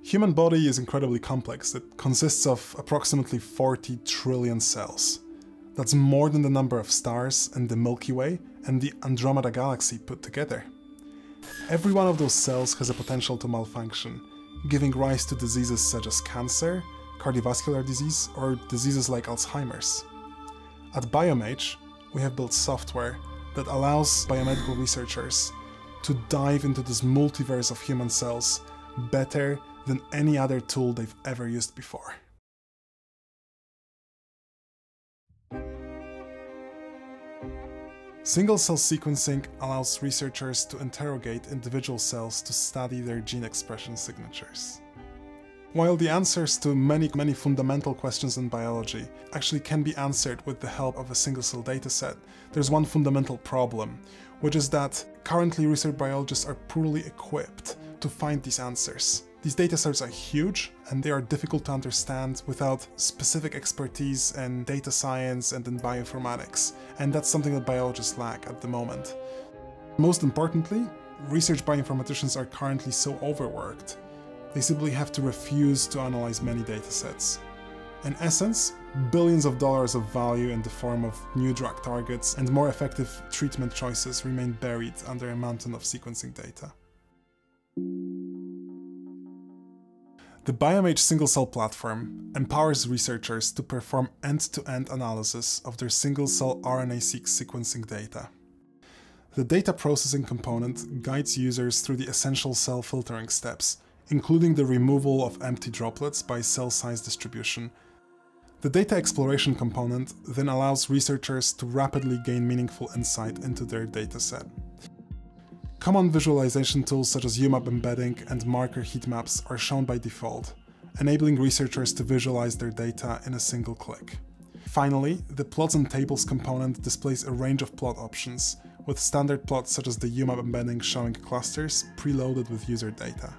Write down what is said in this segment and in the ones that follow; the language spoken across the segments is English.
Human body is incredibly complex. It consists of approximately 40 trillion cells. That's more than the number of stars in the Milky Way and the Andromeda Galaxy put together. Every one of those cells has a potential to malfunction, giving rise to diseases such as cancer, cardiovascular disease, or diseases like Alzheimer's. At Biomage, we have built software that allows biomedical researchers to dive into this multiverse of human cells better than any other tool they've ever used before. Single-cell sequencing allows researchers to interrogate individual cells to study their gene expression signatures. While the answers to many fundamental questions in biology actually can be answered with the help of a single-cell dataset, there's one fundamental problem, which is that currently research biologists are poorly equipped to find these answers. These datasets are huge and they are difficult to understand without specific expertise in data science and in bioinformatics, and that's something that biologists lack at the moment. Most importantly, research bioinformaticians are currently so overworked. They simply have to refuse to analyze many datasets. In essence, billions of dollars of value in the form of new drug targets and more effective treatment choices remain buried under a mountain of sequencing data. The Biomage Single Cell Platform empowers researchers to perform end-to-end analysis of their single-cell RNA-seq sequencing data. The data processing component guides users through the essential cell filtering steps, including the removal of empty droplets by cell size distribution. The data exploration component then allows researchers to rapidly gain meaningful insight into their dataset. Common visualization tools such as UMAP embedding and marker heat maps are shown by default, enabling researchers to visualize their data in a single click. Finally, the plots and tables component displays a range of plot options, with standard plots such as the UMAP embedding showing clusters preloaded with user data.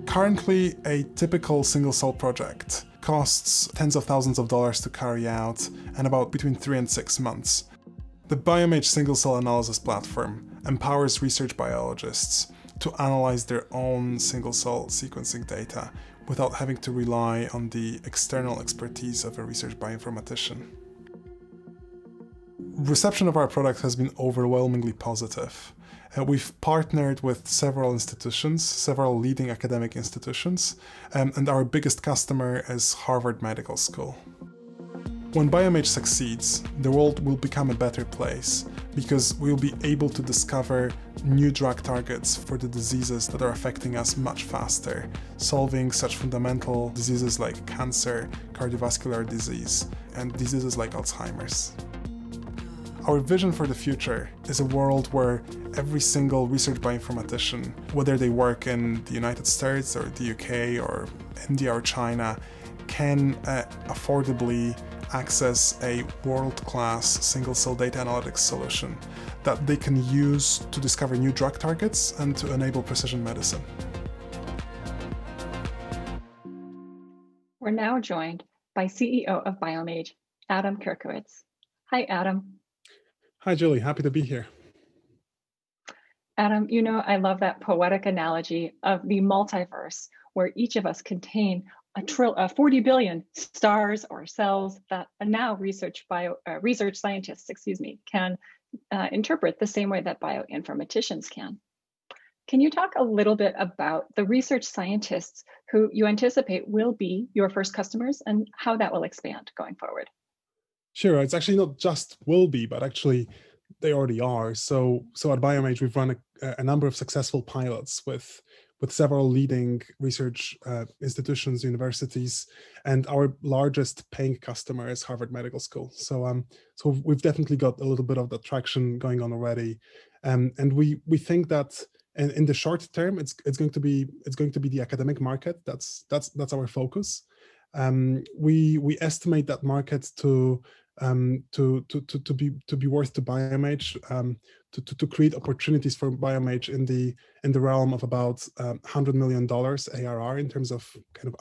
Currently, a typical single-cell project costs tens of thousands of dollars to carry out and about between 3 and 6 months. The Biomage Single Cell Analysis Platform empowers research biologists to analyze their own single-cell sequencing data without having to rely on the external expertise of a research bioinformatician. Reception of our product has been overwhelmingly positive. We've partnered with several institutions, several leading academic institutions, and our biggest customer is Harvard Medical School. When Biomage succeeds, the world will become a better place because we will be able to discover new drug targets for the diseases that are affecting us much faster, solving such fundamental diseases like cancer, cardiovascular disease, and diseases like Alzheimer's. Our vision for the future is a world where every single research bioinformatician, whether they work in the United States or the UK or India or China, can affordably access a world-class single-cell data analytics solution that they can use to discover new drug targets and to enable precision medicine. We're now joined by CEO of Biomage, Adam Kirkowitz. Hi, Adam. Hi, Julie. Happy to be here. Adam, you know, I love that poetic analogy of the multiverse where each of us contain 40 billion stars or cells that now research scientists, can interpret the same way that bioinformaticians can. Can you talk a little bit about the research scientists who you anticipate will be your first customers and how that will expand going forward? Sure, it's actually not just will be, but actually they already are. So at Biomage, we've run a number of successful pilots with several leading research institutions, universities, and our largest paying customer is Harvard Medical School. So we've definitely got a little bit of that traction going on already, and we think that in the short term it's going to be the academic market. That's our focus. We estimate that market to be worth to Biomage, to create opportunities for Biomage in the realm of about $100 million ARR in terms of kind of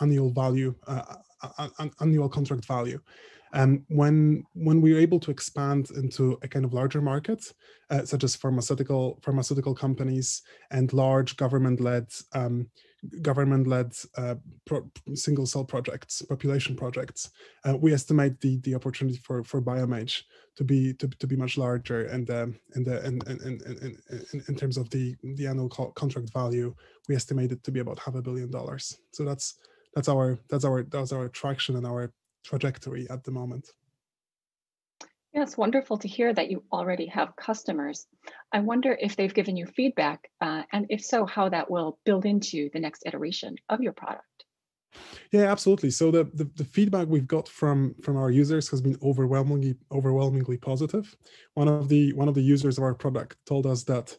annual value, annual contract value. When we're able to expand into a kind of larger market, such as pharmaceutical companies and large government-led single cell projects, population projects, we estimate the opportunity for Biomage to be much larger, and in terms of the annual contract value, we estimate it to be about $500 million. So that's our traction and our trajectory at the moment. Yeah, it's wonderful to hear that you already have customers. I wonder if they've given you feedback, and if so, how that will build into the next iteration of your product. Yeah, absolutely. So the feedback we've got from our users has been overwhelmingly positive. One of the users of our product told us that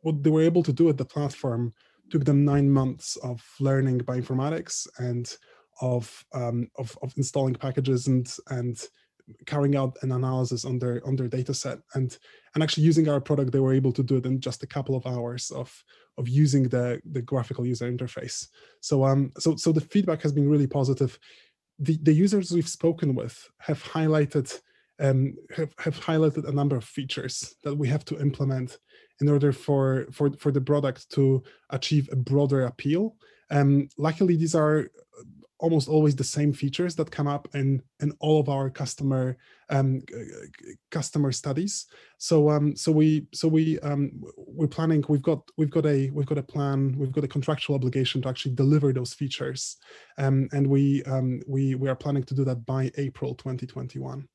what they were able to do at the platform took them 9 months of learning bioinformatics and of installing packages and carrying out an analysis on their data set, and actually using our product. They were able to do it in just a couple of hours of using the graphical user interface. So the feedback has been really positive. The users we've spoken with have highlighted a number of features that we have to implement in order for the product to achieve a broader appeal. Luckily, these are almost always the same features that come up in all of our customer studies. So we're planning. We've got a plan. We've got a contractual obligation to actually deliver those features, and we are planning to do that by April 2021.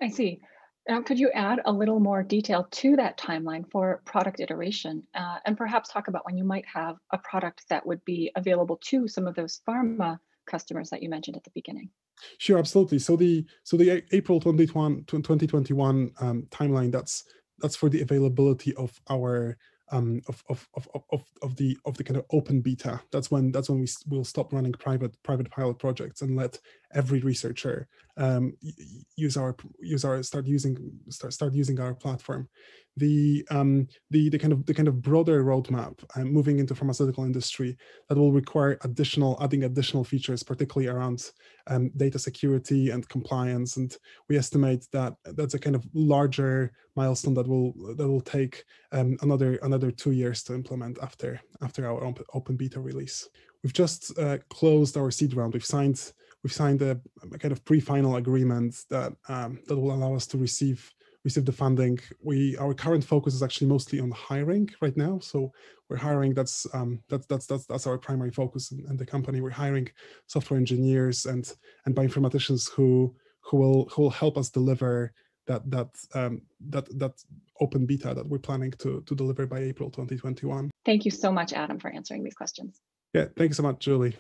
I see. Now, could you add a little more detail to that timeline for product iteration, and perhaps talk about when you might have a product that would be available to some of those pharma customers that you mentioned at the beginning? Sure, absolutely. So the April 2021 timeline, that's for the availability of our of the kind of open beta. That's when we will stop running private pilot projects and let every researcher start using our platform. The kind of broader roadmap moving into pharmaceutical industry that will require adding additional features, particularly around data security and compliance. And we estimate that that's a kind of larger milestone that will take another 2 years to implement after our open beta release. We've just closed our seed round. We've signed a kind of pre-final agreement that will allow us to receive the funding. Our current focus is actually mostly on hiring right now. So we're hiring. That's our primary focus in the company. We're hiring software engineers and bioinformaticians who will help us deliver that open beta that we're planning to deliver by April 2021. Thank you so much, Adam, for answering these questions. Yeah, thank you so much, Julie.